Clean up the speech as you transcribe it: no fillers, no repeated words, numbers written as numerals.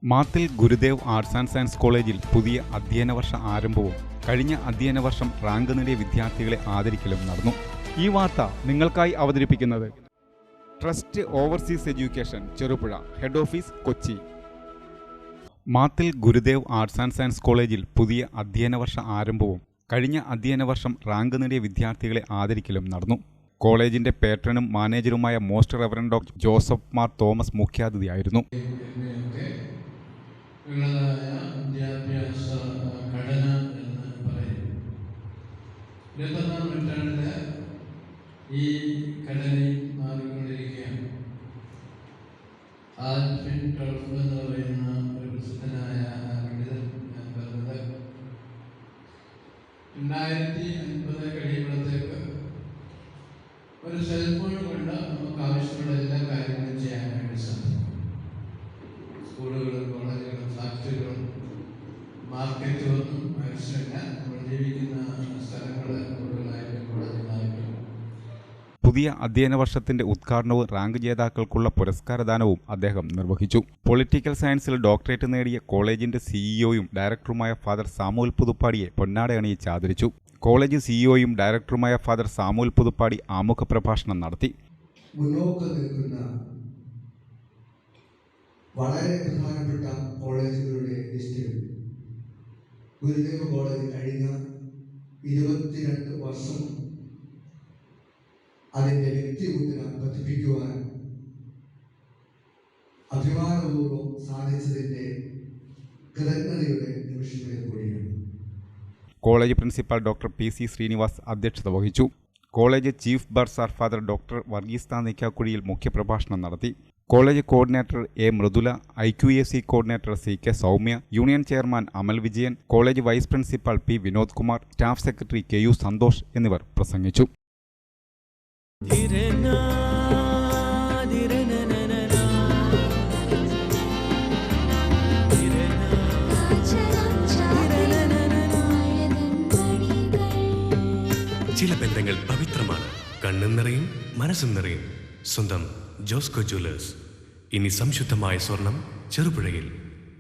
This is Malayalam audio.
മാത്തിൽ ഗുരുദേവ് ആർട്സ് ആൻഡ് സയൻസ് കോളേജിൽ പുതിയ അധ്യയന വർഷ ആരംഭവും കഴിഞ്ഞ അധ്യയന വർഷം റാങ്ക് നേടിയ വിദ്യാർത്ഥികളെ ആദരിക്കലും നടന്നു. ഈ വാർത്ത നിങ്ങൾക്കായി അവതരിപ്പിക്കുന്നത് trust overseas education Cherupuzha, head office Kochi. Mathil Gurudev arts and science കോളേജിൽ പുതിയ അധ്യയന വർഷ ആരംഭവും കഴിഞ്ഞ അധ്യയന വർഷം റാങ്ക് നേടിയ വിദ്യാർത്ഥികളെ ആദരിക്കലും നടന്നു. കോളേജിന്റെ പേട്രണും മാനേജറുമായ most reverend doctor Joseph Mar Thomas മുഖ്യാതിഥിയായിരുന്നു. വിദ്യാഭ്യാസ ഘടന എന്ന് പറയും. 21-ാം നൂറ്റാണ്ടില് ഈ ഘടനയും മാറിക്കൊണ്ടിരിക്കുകയാണ്. ആൽഫിൻ ടോൾഫ് എന്ന് പറയുന്ന ഒരു പ്രസിദ്ധനായ പണ്ഡിതൻ പറഞ്ഞത് 2050 കഴിയുമ്പോഴത്തേക്ക് ഒരു സെൽഫോൺ കൊണ്ട് നമുക്ക് ആവശ്യമുള്ള എല്ലാ കാര്യങ്ങളും ചെയ്യാനായിട്ട് സാധിക്കും. സ്കൂളുകളും കോളേജുകളും ഫാക്ടറികളും മാർക്കറ്റുകളൊന്നും ആവശ്യമില്ല. നമ്മൾ ജീവിക്കുന്ന സ്ഥലങ്ങൾ കൂടുതലായിട്ടും കോളേജുകളായിട്ടും. പുതിയ അധ്യയന വർഷത്തിന്റെ ഉദ്ഘാടനവും റാങ്ക് ജേതാക്കൾക്കുള്ള പുരസ്കാരദാനവും അദ്ദേഹം നിർവഹിച്ചു. പൊളിറ്റിക്കൽ സയൻസിൽ ഡോക്ടറേറ്റ് നേടിയ കോളേജിന്റെ സിഇഒയും ഡയറക്ടറുമായ ഫാദർ സാമുവൽ പുതുപ്പാടിയെ പൊന്നാട അണിയിച്ച് ആദരിച്ചു. കോളേജ് സിഇഒയും ഡയറക്ടറുമായ ഫാദർ സാമുവൽ പുതുപ്പാടി ആമുഖ പ്രഭാഷണം നടത്തി. മുന്നോക്കം നിൽക്കുന്ന വളരെ പ്രധാനപ്പെട്ട കോളേജുകളുടെ ലിസ്റ്റിൽ ഗുരുദേവ് കോളേജ് കഴിഞ്ഞ 22 വർഷം അതിൻ്റെ വ്യക്തിമുദ്ര പതിപ്പിക്കുവാൻ അഭിമാനപൂർവ്വം സാധിച്ചതിൻ്റെ കൃതജ്ഞതയുടെ നിമിഷങ്ങളിൽ കൂടിയാണ്. College principal doctor PC Srinivas അധ്യക്ഷത വഹിച്ചു. College chief bursar father doctor Varghese Thannikkakuzhiyil മുഖ്യപ്രഭാഷണം നടത്തി. College coordinator A Mridula, IQAC coordinator CK Soumya, union chairman Amal Vijayan, college vice principal P Vinod Kumar, staff secretary KU Santhosh എന്നിവർ പ്രസംഗിച്ചു. ചില ബന്ധങ്ങൾ പവിത്രമാണ്. കണ്ണും നിറയും മനസ്സും നിറയും. സ്വന്തം ജോസ്കോ ജ്വല്ലേഴ്സ്. ഇനി സംശുദ്ധമായ സ്വർണം ചെറുപുഴയിൽ.